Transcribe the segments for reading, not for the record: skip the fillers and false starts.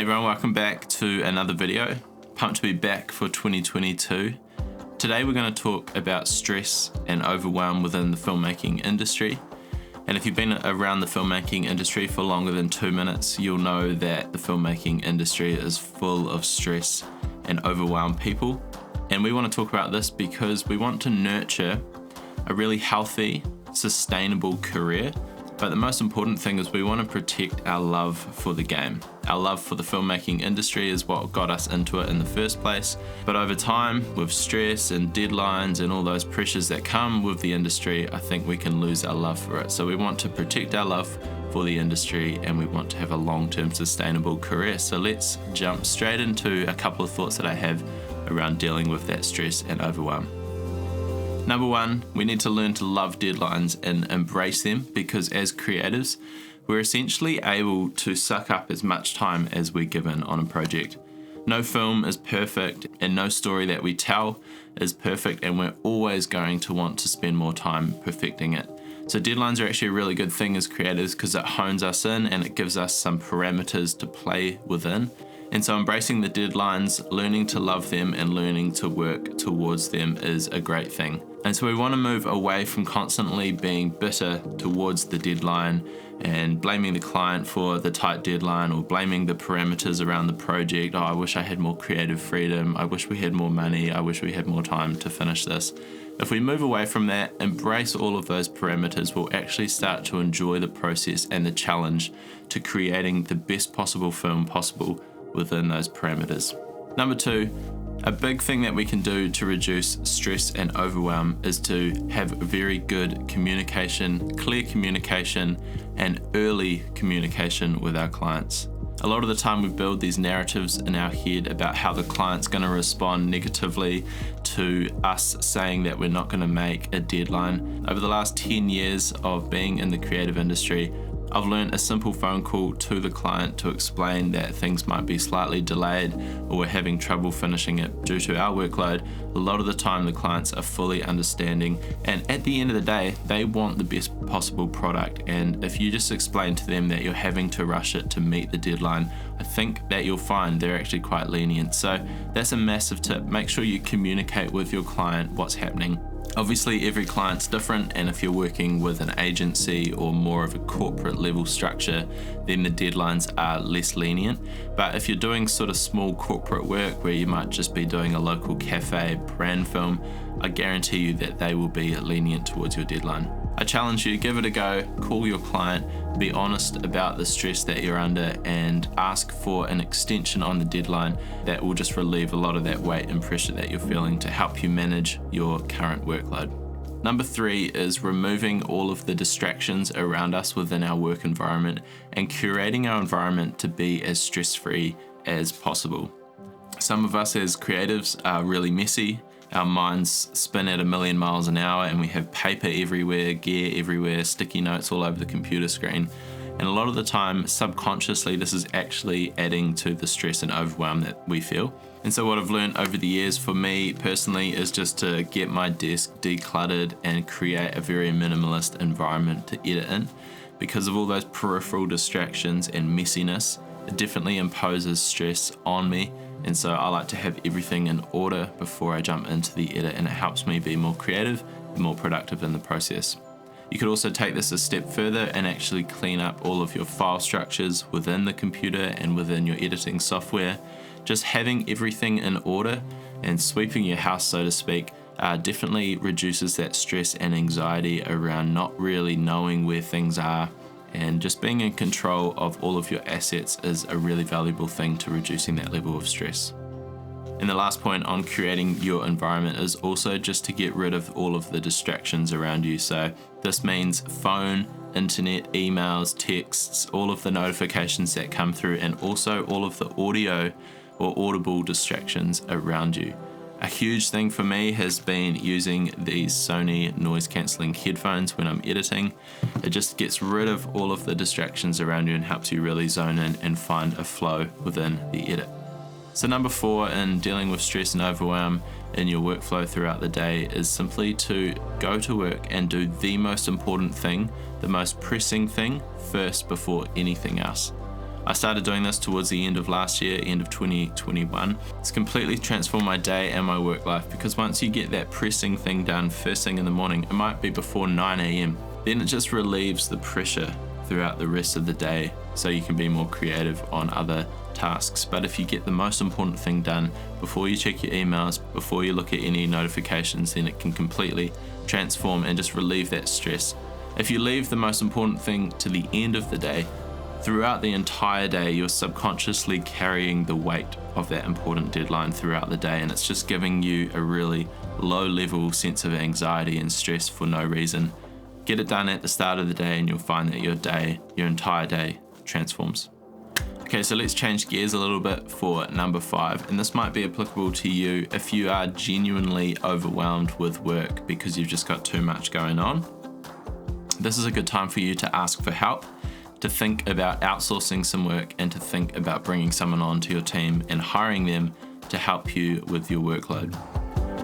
Hey everyone, welcome back to another video. Pumped to be back for 2022. Today we're going to talk about stress and overwhelm within the filmmaking industry. And if you've been around the filmmaking industry for longer than 2 minutes, you'll know that the filmmaking industry is full of stress and overwhelmed people. And we want to talk about this because we want to nurture a really healthy, sustainable career. But the most important thing is we want to protect our love for the game. Our love for the filmmaking industry is what got us into it in the first place. But over time, with stress and deadlines and all those pressures that come with the industry, I think we can lose our love for it. So we want to protect our love for the industry and we want to have a long-term sustainable career. So let's jump straight into a couple of thoughts that I have around dealing with that stress and overwhelm. Number one, we need to learn to love deadlines and embrace them, because as creatives, we're essentially able to suck up as much time as we're given on a project. No film is perfect and no story that we tell is perfect, and we're always going to want to spend more time perfecting it. So deadlines are actually a really good thing as creators because it hones us in and it gives us some parameters to play within. And so embracing the deadlines, learning to love them and learning to work towards them is a great thing. And so we want to move away from constantly being bitter towards the deadline and blaming the client for the tight deadline or blaming the parameters around the project. Oh, I wish I had more creative freedom. I wish we had more money. I wish we had more time to finish this. If we move away from that, embrace all of those parameters, we'll actually start to enjoy the process and the challenge to creating the best possible film possible within those parameters. Number two, a big thing that we can do to reduce stress and overwhelm is to have very good communication, clear communication, and early communication with our clients. A lot of the time we build these narratives in our head about how the client's going to respond negatively to us saying that we're not going to make a deadline. Over the last 10 years of being in the creative industry, I've learned a simple phone call to the client to explain that things might be slightly delayed or we're having trouble finishing it due to our workload. A lot of the time the clients are fully understanding, and at the end of the day they want the best possible product, and if you just explain to them that you're having to rush it to meet the deadline, I think that you'll find they're actually quite lenient. So that's a massive tip. Make sure you communicate with your client what's happening. Obviously every client's different, and if you're working with an agency or more of a corporate level structure, then the deadlines are less lenient. But if you're doing sort of small corporate work where you might just be doing a local cafe brand film, I guarantee you that they will be lenient towards your deadline. I challenge you, give it a go, call your client, be honest about the stress that you're under and ask for an extension on the deadline that will just relieve a lot of that weight and pressure that you're feeling to help you manage your current workload. Number three is removing all of the distractions around us within our work environment and curating our environment to be as stress-free as possible. Some of us as creatives are really messy. Our minds spin at 1,000,000 miles an hour and we have paper everywhere, gear everywhere, sticky notes all over the computer screen. And a lot of the time, subconsciously, this is actually adding to the stress and overwhelm that we feel. And so what I've learned over the years for me personally is just to get my desk decluttered and create a very minimalist environment to edit in. Because of all those peripheral distractions and messiness, it definitely imposes stress on me. And so I like to have everything in order before I jump into the edit, and it helps me be more creative and more productive in the process. You could also take this a step further and actually clean up all of your file structures within the computer and within your editing software. Just having everything in order and sweeping your house, so to speak, definitely reduces that stress and anxiety around not really knowing where things are. And just being in control of all of your assets is a really valuable thing to reducing that level of stress. And the last point on creating your environment is also just to get rid of all of the distractions around you. So this means phone, internet, emails, texts, all of the notifications that come through, and also all of the audio or audible distractions around you. A huge thing for me has been using these Sony noise cancelling headphones when I'm editing. It just gets rid of all of the distractions around you and helps you really zone in and find a flow within the edit. So number four in dealing with stress and overwhelm in your workflow throughout the day is simply to go to work and do the most important thing, the most pressing thing first before anything else. I I started doing this towards the end of last year, end of 2021. It's completely transformed my day and my work life, because once you get that pressing thing done first thing in the morning, it might be before 9 a.m, then it just relieves the pressure throughout the rest of the day so you can be more creative on other tasks. But if you get the most important thing done before you check your emails, before you look at any notifications, then it can completely transform and just relieve that stress. If you leave the most important thing to the end of the day, throughout the entire day, you're subconsciously carrying the weight of that important deadline throughout the day, and it's just giving you a really low level sense of anxiety and stress for no reason. Get it done at the start of the day and you'll find that your entire day transforms. Okay, so let's change gears a little bit for number 5, and this might be applicable to you if you are genuinely overwhelmed with work because you've just got too much going on. This is a good time for you to ask for help, to think about outsourcing some work, and to think about bringing someone onto your team and hiring them to help you with your workload.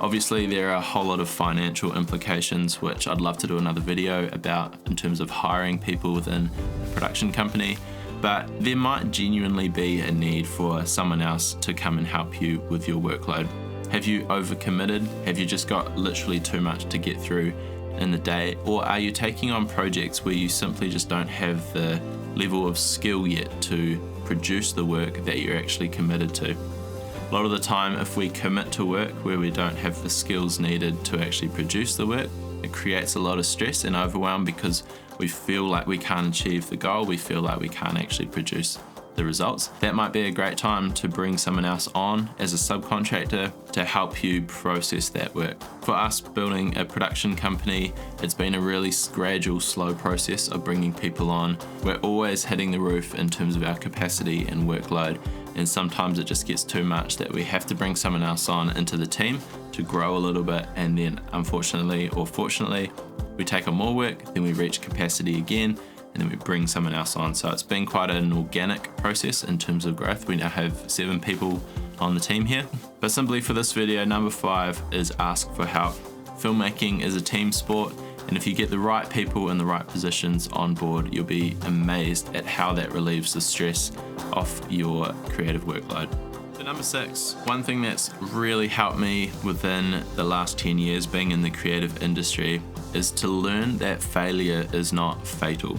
Obviously, there are a whole lot of financial implications, which I'd love to do another video about in terms of hiring people within a production company, but there might genuinely be a need for someone else to come and help you with your workload. Have you overcommitted? Have you just got literally too much to get through in the day? Or are you taking on projects where you simply just don't have the level of skill yet to produce the work that you're actually committed to? A lot of the time, if we commit to work where we don't have the skills needed to actually produce the work, it creates a lot of stress and overwhelm because we feel like we can't achieve the goal, we feel like we can't actually produce the results. That might be a great time to bring someone else on as a subcontractor to help you process that work. For us building a production company, it's been a really gradual, slow process of bringing people on. We're always hitting the roof in terms of our capacity and workload, and sometimes it just gets too much that we have to bring someone else on into the team to grow a little bit, and then unfortunately or fortunately, we take on more work, then we reach capacity again, and then we bring someone else on. So it's been quite an organic process in terms of growth. We now have 7 people on the team here. But simply for this video, number 5 is ask for help. Filmmaking is a team sport, and if you get the right people in the right positions on board, you'll be amazed at how that relieves the stress off your creative workload. So number 6, one thing that's really helped me within the last 10 years being in the creative industry is to learn that failure is not fatal.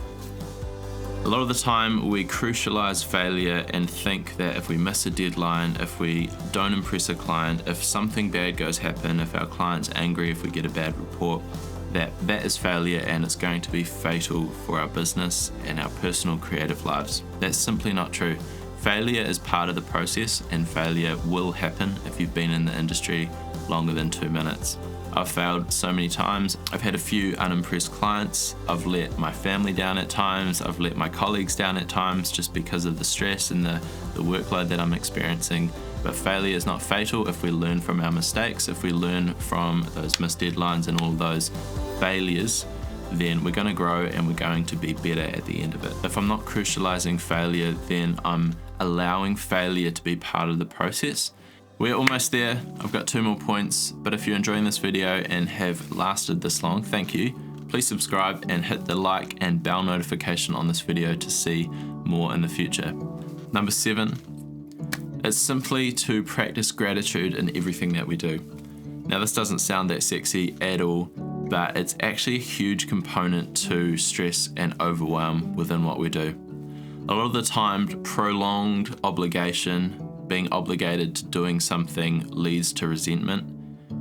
A lot of the time we crucialize failure and think that if we miss a deadline, if we don't impress a client, if something bad goes happen, if our client's angry, if we get a bad report, that is failure and it's going to be fatal for our business and our personal creative lives. That's simply not true. Failure is part of the process, and failure will happen if you've been in the industry longer than 2 minutes. I've failed so many times. I've had a few unimpressed clients. I've let my family down at times. I've let my colleagues down at times just because of the stress and the workload that I'm experiencing. But failure is not fatal if we learn from our mistakes, if we learn from those missed deadlines and all those failures, then we're going to grow and we're going to be better at the end of it. If I'm not crucializing failure, then I'm allowing failure to be part of the process. We're almost there. I've got 2 more points, but if you're enjoying this video and have lasted this long, thank you. Please subscribe and hit the like and bell notification on this video to see more in the future. Number 7, it's simply to practice gratitude in everything that we do. Now this doesn't sound that sexy at all, but it's actually a huge component to stress and overwhelm within what we do. A lot of the time, prolonged obligation, being obligated to doing something leads to resentment.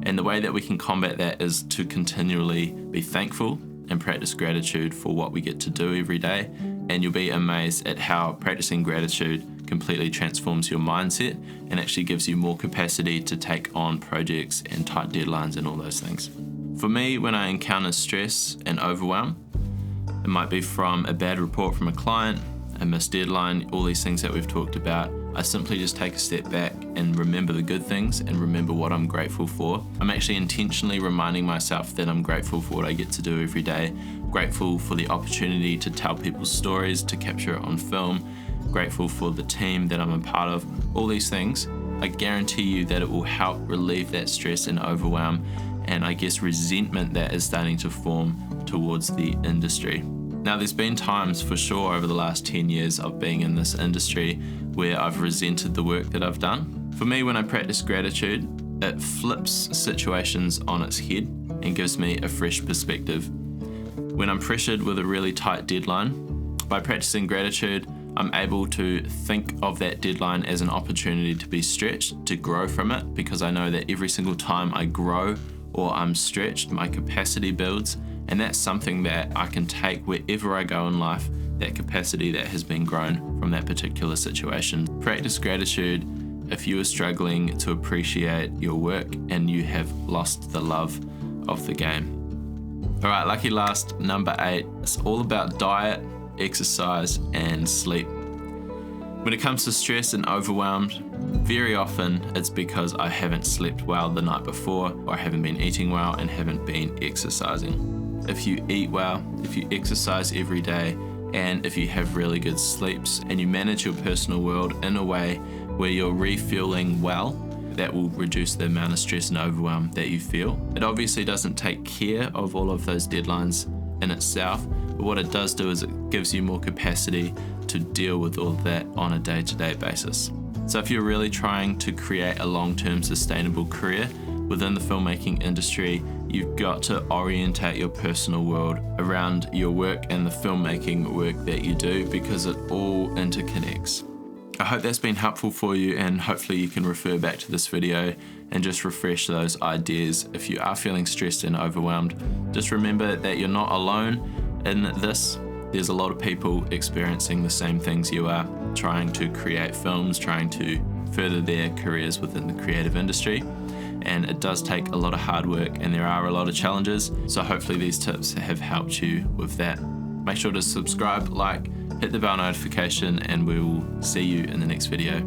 And the way that we can combat that is to continually be thankful and practice gratitude for what we get to do every day. And you'll be amazed at how practicing gratitude completely transforms your mindset and actually gives you more capacity to take on projects and tight deadlines and all those things. For me, when I encounter stress and overwhelm, it might be from a bad report from a client, a missed deadline, all these things that we've talked about. I simply just take a step back and remember the good things and remember what I'm grateful for. I'm actually intentionally reminding myself that I'm grateful for what I get to do every day, grateful for the opportunity to tell people's stories, to capture it on film, grateful for the team that I'm a part of. All these things, I guarantee you that it will help relieve that stress and overwhelm and I guess resentment that is starting to form towards the industry. Now, there's been times for sure over the last 10 years of being in this industry where I've resented the work that I've done. For me, when I practice gratitude, it flips situations on its head and gives me a fresh perspective. When I'm pressured with a really tight deadline, by practicing gratitude, I'm able to think of that deadline as an opportunity to be stretched, to grow from it, because I know that every single time I grow or I'm stretched, my capacity builds, and that's something that I can take wherever I go in life, that capacity that has been grown from that particular situation. Practice gratitude if you are struggling to appreciate your work and you have lost the love of the game. All right, lucky last, number 8. It's all about diet, exercise, and sleep. When it comes to stress and overwhelmed, very often it's because I haven't slept well the night before, or I haven't been eating well and haven't been exercising. If you eat well, if you exercise every day, and if you have really good sleeps and you manage your personal world in a way where you're refueling well, that will reduce the amount of stress and overwhelm that you feel. It obviously doesn't take care of all of those deadlines in itself, but what it does do is it gives you more capacity to deal with all of that on a day-to-day basis. So if you're really trying to create a long-term sustainable career within the filmmaking industry, you've got to orientate your personal world around your work and the filmmaking work that you do, because it all interconnects. I hope that's been helpful for you, and hopefully you can refer back to this video and just refresh those ideas. If you are feeling stressed and overwhelmed, just remember that you're not alone in this. There's a lot of people experiencing the same things you are, trying to create films, trying to further their careers within the creative industry. And it does take a lot of hard work, and there are a lot of challenges. So hopefully these tips have helped you with that. Make sure to subscribe, like, hit the bell notification, and we will see you in the next video.